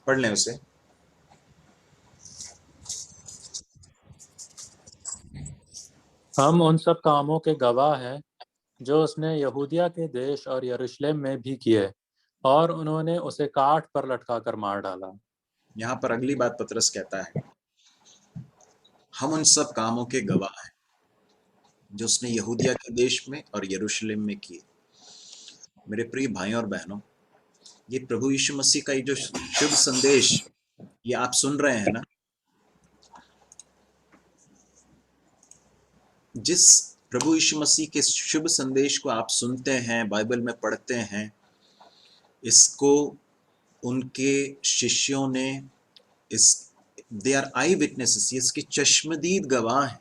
पढ़ लें उसे। हम उन सब कामों के गवाह हैं जो उसने यहूदिया के देश और यरूशलेम में भी किए, और उन्होंने उसे काठ पर लटकाकर मार डाला। यहाँ पर अगली बात पतरस कहता है, हम उन सब कामों के गवाह हैं जो उसने यहूदिया के देश में और यरूशलेम में किए। मेरे प्रिय भाइयों और बहनों, ये प्रभु यीशु मसीह का ये जो शुभ संदेश ये आप सुन रहे हैं ना, जिस प्रभु यीशु मसीह के शुभ संदेश को आप सुनते हैं, बाइबल में पढ़ते हैं, इसको उनके शिष्यों ने दे आर आई विटनेसेस, इसके चश्मदीद गवाह हैं।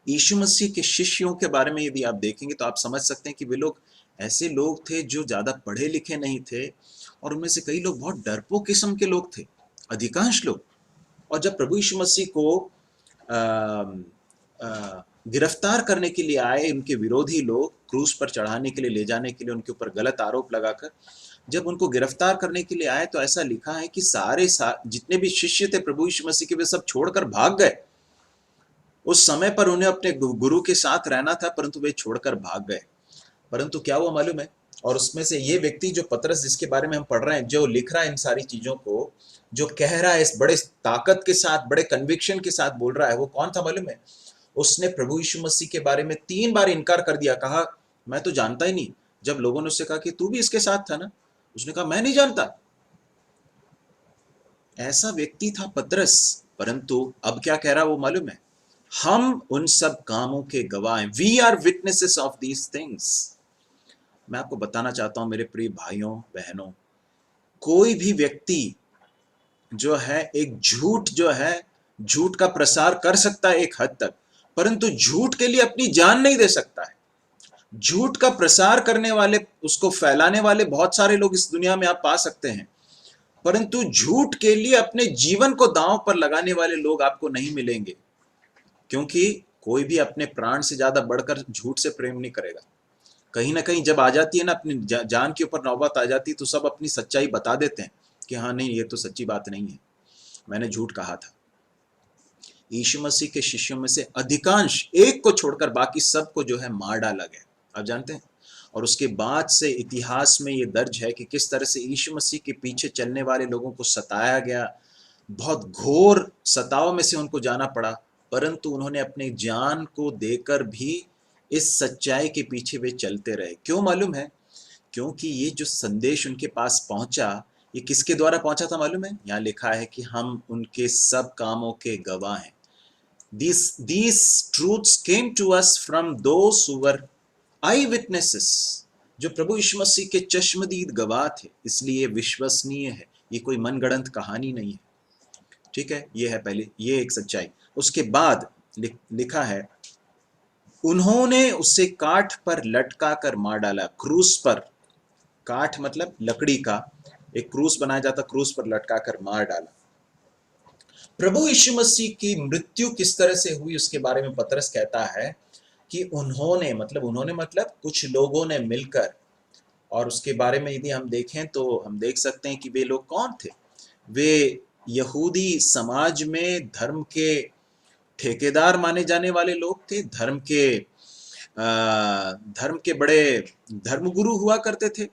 यीशु मसीह के शिष्यों के बारे में यदि आप देखेंगे तो आप समझ सकते हैं कि वे लोग ऐसे लोग थे जो ज़्यादा पढ़े लिखे नहीं थे, और उनमें से कई लोग बहुत डरपोक किस्म के लोग थे, अधिकांश लोग। और जब प्रभु यीशु मसीह को गिरफ्तार करने के लिए आए उनके विरोधी लोग, क्रूस पर चढ़ाने के लिए, ले जाने के लिए, उनके ऊपर गलत आरोप लगाकर जब उनको गिरफ्तार करने के लिए आए, तो ऐसा लिखा है कि जितने भी शिष्य थे प्रभु यीशु मसीह के, वे सब छोड़कर भाग गए। उस समय पर उन्हें अपने गुरु के साथ रहना था, परंतु वे छोड़कर भाग गए। परंतु क्या हुआ मालूम है? और उसमें से ये व्यक्ति जो पतरस, जिसके बारे में हम पढ़ रहे हैं, जो लिख रहा है इन सारी चीजों को, जो कह रहा है इस बड़े ताकत के साथ, बड़े कन्विक्शन के साथ बोल रहा है, वो कौन था मालूम है? उसने प्रभु यीशु मसीह के बारे में 3 बार इनकार कर दिया। कहा मैं तो जानता ही नहीं। जब लोगों ने उससे कहा कि तू भी इसके साथ था ना, उसने कहा मैं नहीं जानता। ऐसा व्यक्ति था पतरस। परंतु अब क्या कह रहा वो मालूम है? हम उन सब कामों के गवाह हैं। We are witnesses of these things. मैं आपको बताना चाहता हूं मेरे प्रिय भाइयों बहनों, कोई भी व्यक्ति जो है एक झूठ का प्रसार कर सकता है एक हद तक, परंतु झूठ के लिए अपनी जान नहीं दे सकता है। झूठ का प्रसार करने वाले, उसको फैलाने वाले बहुत सारे लोग इस दुनिया में आप पा सकते हैं, परंतु झूठ के लिए अपने जीवन को दांव पर लगाने वाले लोग आपको नहीं मिलेंगे, क्योंकि कोई भी अपने प्राण से ज्यादा बढ़कर झूठ से प्रेम नहीं करेगा। कहीं ना कहीं जब आ जाती है ना अपनी जान के ऊपर नौबत आ जाती है, तो सब अपनी सच्चाई बता देते हैं कि हाँ नहीं, ये तो सच्ची बात नहीं है, मैंने झूठ कहा था। यीशु मसीह के शिष्यों में से अधिकांश, एक को छोड़कर बाकी सबको जो है मार डाला गया, आप जानते हैं। और उसके बाद से इतिहास में ये दर्ज है कि किस तरह से यीशु मसीह के पीछे चलने वाले लोगों को सताया गया, बहुत घोर सताव में से उनको जाना पड़ा, परंतु उन्होंने अपनी जान को देकर भी इस सच्चाई के पीछे वे चलते रहे। क्यों मालूम है? क्योंकि ये जो संदेश उनके पास पहुंचा, ये किसके द्वारा पहुंचा था मालूम है? यहाँ लिखा है कि हम उनके सब कामों के गवाह हैं। These truths came to us from those who were eyewitnesses, जो प्रभु यीशु मसीह के चश्मदीद गवाह थे, इसलिए विश्वसनीय है। ये कोई मनगढ़ंत कहानी नहीं है, ठीक है? ये है पहले, ये एक सच्चाई। उसके बाद लिखा है उन्होंने उसे काठ पर लटका कर मार डाला। क्रूस पर, काठ मतलब लकड़ी का एक क्रूस बनाया जाता, क्रूस पर लटका कर मार डाला। प्रभु यीशु मसीह की मृत्यु किस तरह से हुई उसके बारे में पतरस कहता है कि उन्होंने मतलब कुछ लोगों ने मिलकर, और उसके बारे में यदि हम देखें तो हम देख सकते हैं कि वे लोग कौन थे। वे यहूदी समाज में धर्म के ठेकेदार माने जाने वाले लोग थे, धर्म के बड़े धर्मगुरु हुआ करते थे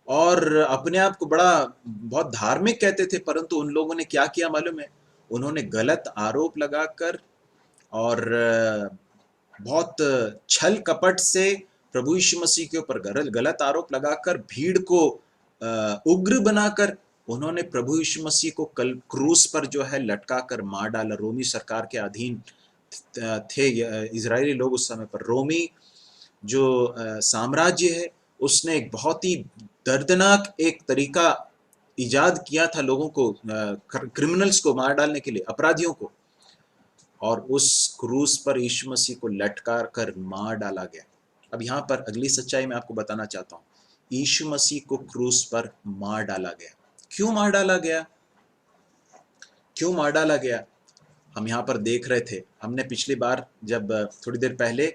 और अपने आप को बहुत धार्मिक कहते थे। परंतु उन लोगों ने क्या किया मालूम है? उन्होंने गलत आरोप लगाकर और बहुत छल कपट से प्रभु यीशु मसीह के ऊपर गलत आरोप लगाकर, भीड़ को उग्र बनाकर उन्होंने प्रभु यीशु मसीह को क्रूस पर जो है लटका कर मार डाला। रोमी सरकार के अधीन थे इजरायली लोग उस समय पर। रोमी जो साम्राज्य है, उसने एक बहुत ही दर्दनाक एक तरीका इजाद किया था लोगों को, क्रिमिनल्स को मार डालने के लिए, अपराधियों को, और उस क्रूस पर यीशु मसीह को लटका कर मार डाला गया। अब यहाँ पर अगली सच्चाई मैं आपको बताना चाहता हूँ। यीशु मसीह को क्रूस पर मार डाला गया। क्यों मार डाला गया? क्यों मार डाला गया? हम यहाँ पर देख रहे थे, हमने पिछली बार जब थोड़ी देर पहले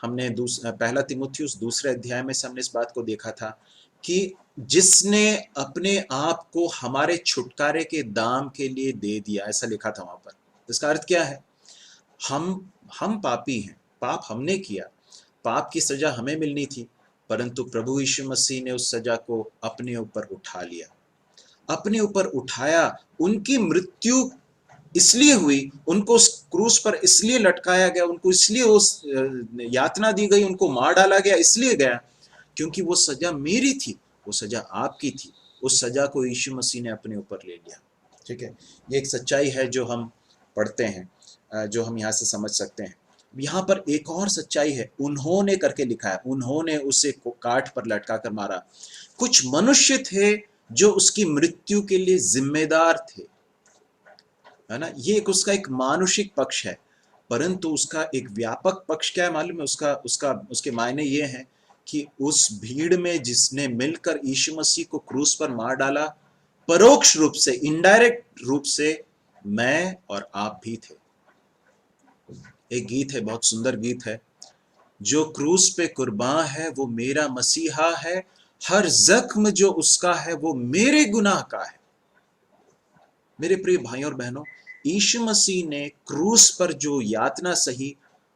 हमने पहला तीमुथियुस 2 अध्याय में से हमने इस बात को देखा था कि जिसने अपने आप को हमारे छुटकारे के दाम के लिए दे दिया, ऐसा लिखा था वहां पर। इसका अर्थ क्या है? हम पापी हैं, पाप हमने किया, पाप की सजा हमें मिलनी थी, परंतु प्रभु यीशु मसीह ने उस सजा को अपने ऊपर उठा लिया, अपने ऊपर उठाया। उनकी मृत्यु इसलिए हुई, उनको उस क्रूस पर इसलिए लटकाया गया, उनको इसलिए उस यातना दी गई, उनको मार डाला गया इसलिए गया क्योंकि वो सजा मेरी थी, वो सजा आपकी थी। उस सजा को यीशु मसीह ने अपने ऊपर ले लिया, ठीक है? ये एक सच्चाई है जो हम पढ़ते हैं, जो हम यहाँ से समझ सकते हैं। यहाँ पर एक और सच्चाई है, उन्होंने करके लिखा है, उन्होंने उसे काठ पर लटका कर मारा। कुछ मनुष्य थे जो उसकी मृत्यु के लिए जिम्मेदार थे, है ना? ये उसका एक मानुषिक पक्ष है, परंतु उसका एक व्यापक पक्ष क्या है मालूम है? उसके मायने ये हैं कि उस भीड़ में जिसने मिलकर यीशु मसीह को क्रूस पर मार डाला, परोक्ष रूप से, इनडायरेक्ट रूप से मैं और आप भी थे। एक गीत है, बहुत सुंदर गीत है, जो क्रूस पे कुर्बान है वो मेरा मसीहा है, हर जख्म जो उसका है वो मेरे गुनाह का है। मेरे प्रिय भाइयों और बहनों, यीशु मसीह ने क्रूस पर जो यातना सही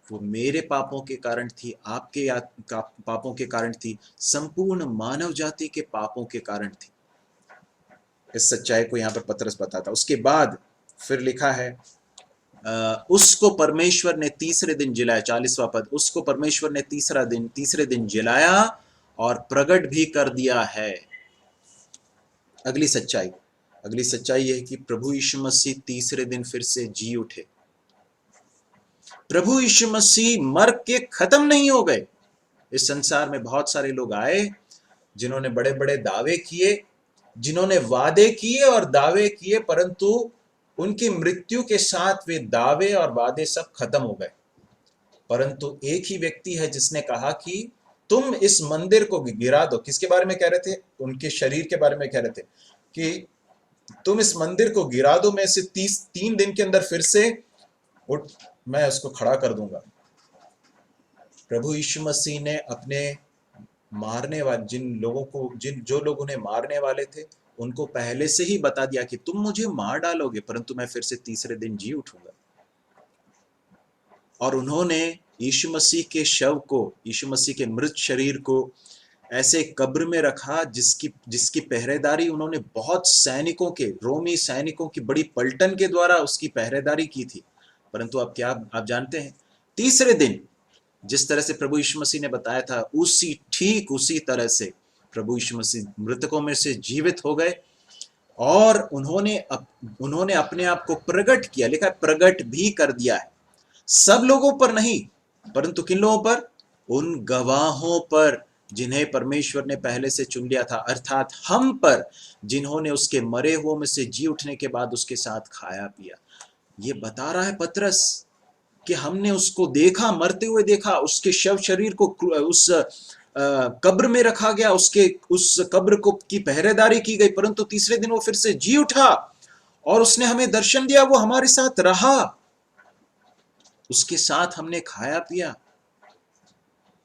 वो मेरे पापों के कारण थी, आपके पापों के कारण थी, संपूर्ण मानव जाति के पापों के कारण थी। इस सच्चाई को यहाँ पर पतरस बताता। उसके बाद फिर लिखा है उसको परमेश्वर ने तीसरे दिन जिलाया, 40वां पद, उसको परमेश्वर ने तीसरे दिन जिलाया और प्रकट भी कर दिया है। अगली सच्चाई यह है कि प्रभु यीशु मसीह तीसरे दिन फिर से जी उठे। प्रभु यीशु मसीह मर के खत्म नहीं हो गए। इस संसार में बहुत सारे लोग आए जिन्होंने बड़े बड़े दावे किए, जिन्होंने वादे किए और दावे किए, परंतु उनकी मृत्यु के साथ वे दावे और वादे सब खत्म हो गए। परंतु एक ही व्यक्ति है जिसने कहा कि तुम इस मंदिर को गिरा दो। किसके बारे में कह रहे थे? उनके शरीर के बारे में कह रहे थे कि तुम इस मंदिर को गिरा दो, मैं इसे 3 दिन के अंदर फिर से मैं उसको खड़ा कर दूंगा। प्रभु यीशु मसीह ने अपने मारने वाले जो लोग उन्हें मारने वाले थे, उनको पहले से ही बता दिया कि तुम मुझे मार डालोगे, परंतु मैं फिर से तीसरे दिन जी उठूंगा। और उन्होंने यीशु मसीह के शव को, यीशु मसीह के मृत शरीर को ऐसे कब्र में रखा जिसकी पहरेदारी उन्होंने बहुत सैनिकों के, रोमी सैनिकों की बड़ी पलटन के द्वारा उसकी पहरेदारी की थी। परंतु अब क्या आप जानते हैं, तीसरे दिन जिस तरह से प्रभु यीशु मसीह ने बताया था, उसी तरह से प्रभु यीशु मसीह मृतकों में से जीवित हो गए और उन्होंने अपने आप को प्रकट किया। लिखा है प्रकट भी कर दिया है। सब लोगों पर नहीं, परंतु किन लोगों पर? उन गवाहों पर जिन्हें परमेश्वर ने पहले से चुन लिया था, अर्थात हम पर, जिन्होंने उसके मरे हुओं में से जी उठने के बाद उसके साथ खाया पिया। ये बता रहा है पतरस कि हमने उसको देखा, मरते हुए देखा, उसके शव शरीर को उस कब्र में रखा गया, उस कब्र को की पहरेदारी की गई, परंतु तीसरे दिन वो फिर से जी उठा और उसने हमें दर्शन दिया, वो हमारे साथ रहा, उसके साथ हमने खाया पिया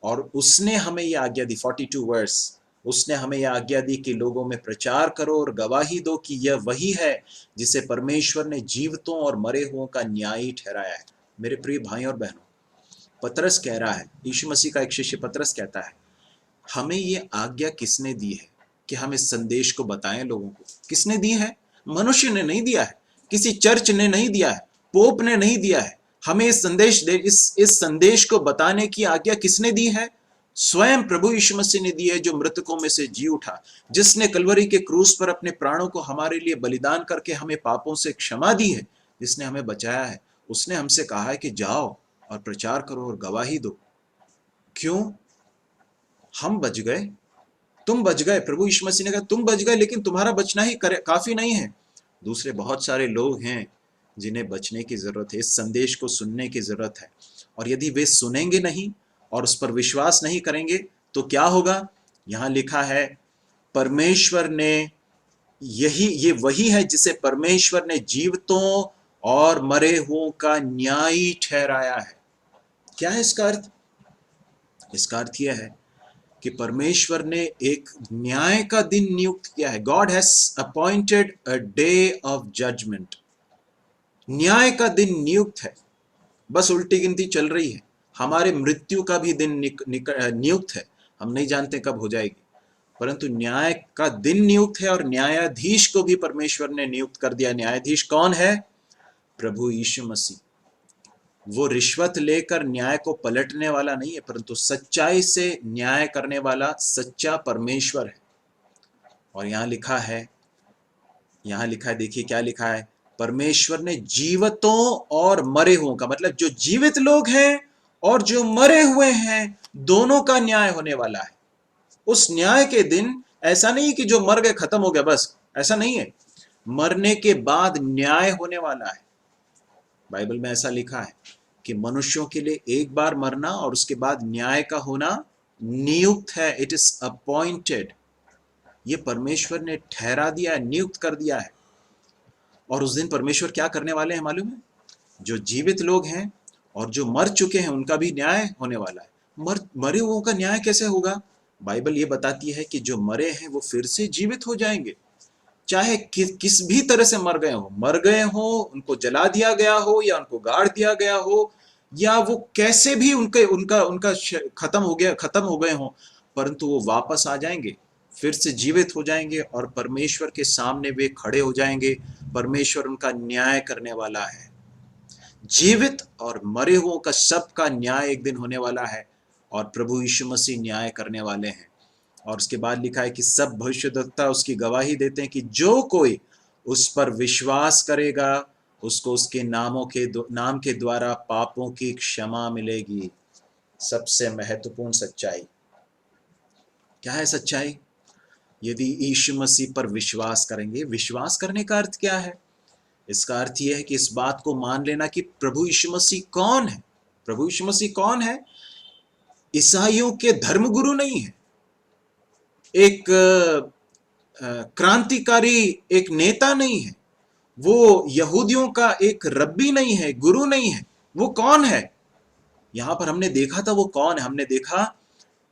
और उसने हमें यह आज्ञा दी, 42 वर्स, उसने हमें यह आज्ञा दी कि लोगों में प्रचार करो और गवाही दो कि यह वही है जिसे परमेश्वर ने जीवितों और मरे हुओं का न्यायी ठहराया है। मेरे प्रिय भाइयों और बहनों, पतरस कह रहा है, यीशु मसीह का एक शिष्य पतरस कहता है, हमें ये आज्ञा किसने दी है कि हम इस संदेश को बताएं लोगों को? किसने दी है? मनुष्य ने नहीं दिया है, किसी चर्च ने नहीं दिया है, पोप ने नहीं दिया है। हमें इस संदेश को बताने की आज्ञा किसने दी है? स्वयं प्रभु यीशु मसीह ने दी है, जो मृतकों में से जी उठा, जिसने कलवरी के क्रूस पर अपने प्राणों को हमारे लिए बलिदान करके हमें पापों से क्षमा दी है, जिसने हमें बचाया है। उसने हमसे कहा है कि जाओ और प्रचार करो और गवाही दो। क्यों? हम बच गए, तुम बच गए। प्रभु यीशु मसीह ने कहा तुम बच गए, लेकिन तुम्हारा बचना ही काफी नहीं है। दूसरे बहुत सारे लोग हैं जिन्हें बचने की जरूरत है, इस संदेश को सुनने की जरूरत है। और यदि वे सुनेंगे नहीं और उस पर विश्वास नहीं करेंगे तो क्या होगा? यहां लिखा है परमेश्वर ने ये वही है जिसे परमेश्वर ने जीवितों और मरे हुओं का न्यायी ठहराया है। क्या है इसका अर्थ? इसका अर्थ यह है कि परमेश्वर ने एक न्याय का दिन नियुक्त किया है। God has appointed a day of judgement. न्याय का दिन नियुक्त है। बस उल्टी गिनती चल रही है। हमारे मृत्यु का भी दिन नियुक्त है, हम नहीं जानते कब हो जाएगी, परंतु न्याय का दिन नियुक्त है और न्यायाधीश को भी परमेश्वर ने नियुक्त कर दिया। न्यायाधीश कौन है? प्रभु यीशु मसीह। वो रिश्वत लेकर न्याय को पलटने वाला नहीं है, परंतु सच्चाई से न्याय करने वाला सच्चा परमेश्वर है। और यहां लिखा है, देखिए क्या लिखा है, परमेश्वर ने जीवितों और मरे हुओं का, मतलब जो जीवित लोग हैं और जो मरे हुए हैं, दोनों का न्याय होने वाला है। उस न्याय के दिन ऐसा नहीं कि जो मर गए खत्म हो गया, बस ऐसा नहीं है। मरने के बाद न्याय होने वाला है। बाइबल में ऐसा लिखा है कि मनुष्यों के लिए एक बार मरना और उसके बाद न्याय का होना नियुक्त है। It is appointed. ये परमेश्वर ने ठहरा दिया है, नियुक्त कर दिया है। और उस दिन परमेश्वर क्या करने वाले हैं मालूम है? जो जीवित लोग हैं और जो मर चुके हैं उनका भी न्याय होने वाला है। मरे हुओं का न्याय कैसे होगा? बाइबल ये बताती है कि जो मरे हैं वो फिर से जीवित हो जाएंगे, चाहे किस भी तरह से मर गए हो, उनको जला दिया गया हो या उनको गाड़ दिया गया हो, या वो कैसे भी उनका खत्म हो गए हो, परंतु वो वापस आ जाएंगे, फिर से जीवित हो जाएंगे और परमेश्वर के सामने वे खड़े हो जाएंगे। परमेश्वर उनका न्याय करने वाला है। जीवित और मरे हुओं का सबका न्याय एक दिन होने वाला है और प्रभु यीशु मसीह न्याय करने वाले हैं। और उसके बाद लिखा है कि सब भविष्यद्वक्ता उसकी गवाही देते हैं कि जो कोई उस पर विश्वास करेगा उसको उसके नाम के द्वारा पापों की क्षमा मिलेगी। सबसे महत्वपूर्ण सच्चाई क्या है? सच्चाई, यदि यीशु मसीह पर विश्वास करेंगे। विश्वास करने का अर्थ क्या है? इसका अर्थ यह है कि इस बात को मान लेना कि प्रभु यीशु मसीह कौन है। प्रभु यीशु मसीह कौन है? ईसाइयों के धर्मगुरु नहीं है, एक क्रांतिकारी एक नेता नहीं है, वो यहूदियों का एक रब्बी नहीं है, गुरु नहीं है। वो कौन है? यहां पर हमने देखा था वो कौन है। हमने देखा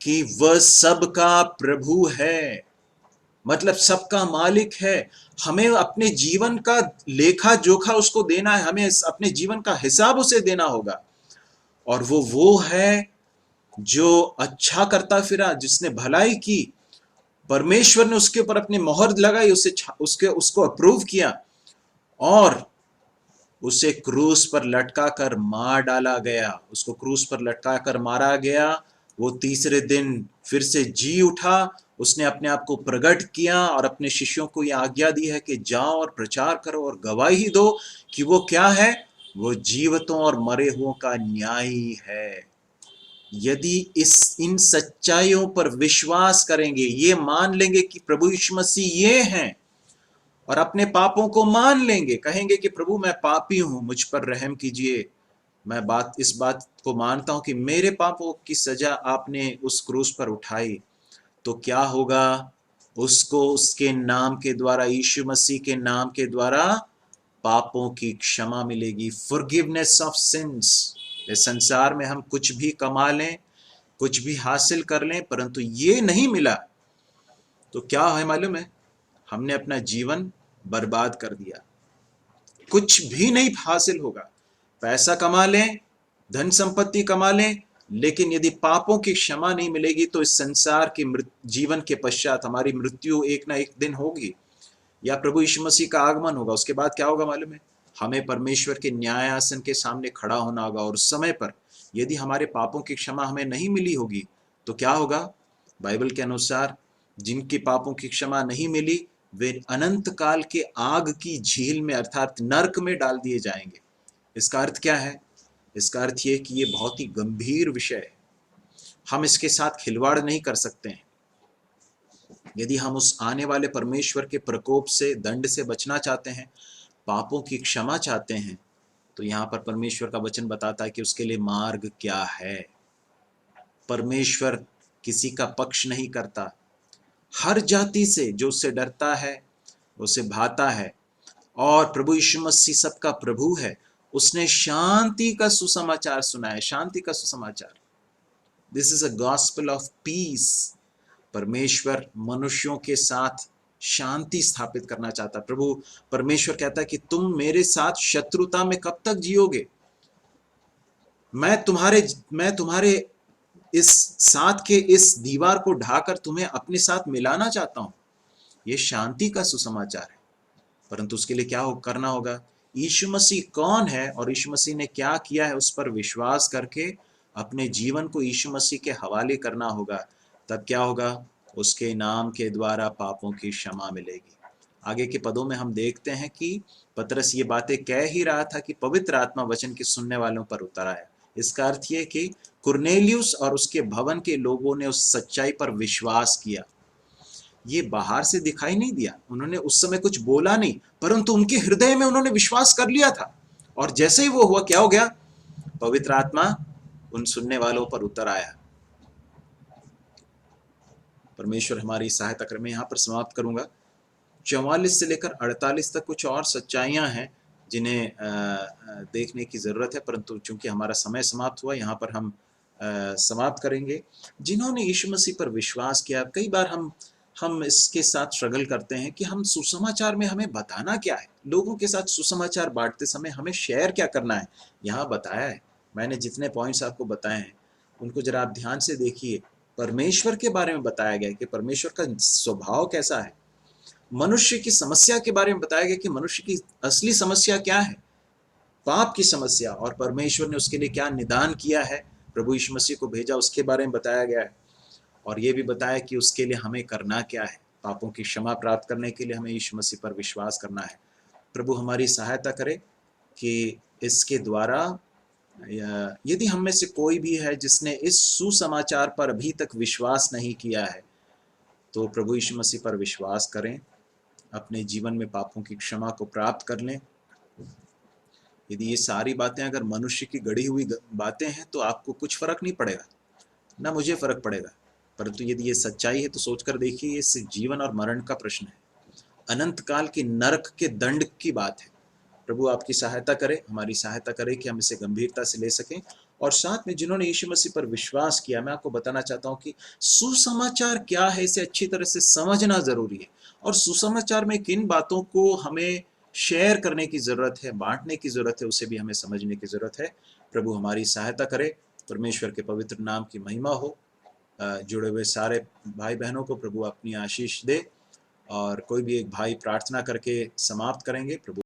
कि वह सबका प्रभु है, मतलब सबका मालिक है। हमें अपने जीवन का लेखा जोखा उसको देना है, हमें अपने जीवन का हिसाब उसे देना होगा। और वो है जो अच्छा करता फिरा, जिसने भलाई की, परमेश्वर ने उसके ऊपर अपनी मोहर लगाई, उसको अप्रूव किया और उसे क्रूस पर लटका कर मार डाला गया। उसको क्रूस पर लटका कर मारा गया। वो तीसरे दिन फिर से जी उठा। उसने अपने आप को प्रकट किया और अपने शिष्यों को यह आज्ञा दी है कि जाओ और प्रचार करो और गवाही दो कि वो क्या है? वो जीवितों और मरे हुओं का न्यायी है। यदि इन सच्चाइयों पर विश्वास करेंगे, ये मान लेंगे कि प्रभु यीशु मसीह ये हैं और अपने पापों को मान लेंगे, कहेंगे कि प्रभु मैं पापी हूं, मुझ पर रहम कीजिए, मैं इस बात को मानता हूं कि मेरे पापों की सजा आपने उस क्रूस पर उठाई, तो क्या होगा? उसको उसके नाम के द्वारा, यीशु मसीह के नाम के द्वारा पापों की क्षमा मिलेगी, फॉरगिवनेस ऑफ सिंस। इस संसार में हम कुछ भी कमा लें, कुछ भी हासिल कर लें, परंतु ये नहीं मिला तो क्या है मालूम है? हमने अपना जीवन बर्बाद कर दिया। कुछ भी नहीं हासिल होगा। पैसा कमा लें, धन संपत्ति कमा लें, लेकिन यदि पापों की क्षमा नहीं मिलेगी तो इस संसार के जीवन के पश्चात हमारी मृत्यु एक ना एक दिन होगी या प्रभु यीशु मसीह का आगमन होगा। उसके बाद क्या होगा मालूम है? हमें परमेश्वर के न्यायासन के सामने खड़ा होना होगा और उस समय पर यदि हमारे पापों की क्षमा हमें नहीं मिली होगी तो क्या होगा? बाइबल के अनुसार जिनके पापों की क्षमा नहीं मिली वे अनंत काल के आग की झील में अर्थात नरक में डाल दिए जाएंगे। इसका अर्थ क्या है? इसका अर्थ ये कि ये बहुत ही गंभीर विषय है। हम इसके साथ खिलवाड़ नहीं कर सकते हैं। यदि हम उस आने वाले परमेश्वर के प्रकोप से, दंड से बचना चाहते हैं, पापों की क्षमा चाहते हैं, तो यहाँ पर परमेश्वर का वचन बताता है कि उसके लिए मार्ग क्या है। परमेश्वर किसी का पक्ष नहीं करता। हर जाति से जो उससे डरता है, उसे भाता है, और प्रभु यीशु मसीह सबका प्रभु है। उसने शांति का सुसमाचार सुनाया, शांति का सुसमाचार। This is a gospel of peace. परमेश्वर मनुष्यों के साथ शांति स्थापित करना चाहता। प्रभु परमेश्वर कहता है कि तुम मेरे साथ शत्रुता में कब तक जियोगे? मैं तुम्हारे इस साथ के इस दीवार को ढाकर तुम्हें अपने साथ मिलाना चाहता हूं। यह शांति का सुसमाचार है, परंतु उसके लिए क्या करना होगा? यीशु मसीह कौन है और यीशु मसीह ने क्या किया है, उस पर विश्वास करके अपने जीवन को यीशु मसीह के हवाले करना होगा। तब क्या होगा? उसके नाम के द्वारा पापों की क्षमा मिलेगी। आगे के पदों में हम देखते हैं कि पतरस ये बातें कह ही रहा था कि पवित्र आत्मा वचन के सुनने वालों पर उतर आया। इसका अर्थ ये कि कुरनेलियुस और उसके भवन के लोगों ने उस सच्चाई पर विश्वास किया। ये बाहर से दिखाई नहीं दिया, उन्होंने उस समय कुछ बोला नहीं, परंतु उनके हृदय में उन्होंने विश्वास कर लिया था। और जैसे ही वो हुआ, क्या हो गया? पवित्र आत्मा उन सुनने वालों पर उतर आया। परमेश्वर हमारी सहायता करे। मैं यहाँ पर समाप्त करूंगा। 44 से लेकर 48 तक कुछ और सच्चाइयां हैं जिन्हें देखने की जरूरत है, परंतु चूंकि हमारा समय समाप्त हुआ, यहाँ पर हम समाप्त करेंगे। जिन्होंने यीशु मसीह पर विश्वास किया, कई बार हम इसके साथ स्ट्रगल करते हैं कि हम सुसमाचार में हमें बताना क्या है, लोगों के साथ सुसमाचार बांटते समय हमें शेयर क्या करना है। यहाँ बताया है, मैंने जितने पॉइंट्स आपको बताए हैं उनको जरा आप ध्यान से देखिए। परमेश्वर के बारे में बताया गया कि परमेश्वर का स्वभाव कैसा है, मनुष्य की समस्या के बारे में बताया गया कि मनुष्य की असली समस्या क्या है, पाप की समस्या, और परमेश्वर ने उसके लिए क्या निदान किया है, प्रभु यीशु मसीह को भेजा, उसके बारे में बताया गया है। और ये भी बताया कि उसके लिए हमें करना क्या है। पापों की क्षमा प्राप्त करने के लिए हमें यीशु मसीह पर विश्वास करना है। प्रभु हमारी सहायता करे कि इसके द्वारा यदि हम में से कोई भी है जिसने इस सुसमाचार पर अभी तक विश्वास नहीं किया है, तो प्रभु यीशु मसीह पर विश्वास करें, अपने जीवन में पापों की क्षमा को प्राप्त कर लें। यदि ये सारी बातें अगर मनुष्य की गढ़ी हुई बातें हैं तो आपको कुछ फर्क नहीं पड़ेगा, ना मुझे फर्क पड़ेगा, परंतु यदि ये सच्चाई है तो सोचकर देखिए, ये सिर्फ जीवन और मरण का प्रश्न है, अनंत काल की नरक के दंड की बात है। प्रभु आपकी सहायता करे, हमारी सहायता करे कि हम इसे गंभीरता से ले सकें। और साथ में जिन्होंने यीशु मसीह पर विश्वास किया, मैं आपको बताना चाहता हूं कि सुसमाचार क्या है, इसे अच्छी तरह से समझना जरूरी है, और सुसमाचार में किन बातों को हमें शेयर करने की जरूरत है, बांटने की जरूरत है, उसे भी हमें समझने की जरूरत है। प्रभु हमारी सहायता करे। परमेश्वर के पवित्र नाम की महिमा हो। जुड़े हुए सारे भाई बहनों को प्रभु अपनी आशीष दे, और कोई भी एक भाई प्रार्थना करके समाप्त करेंगे। प्रभु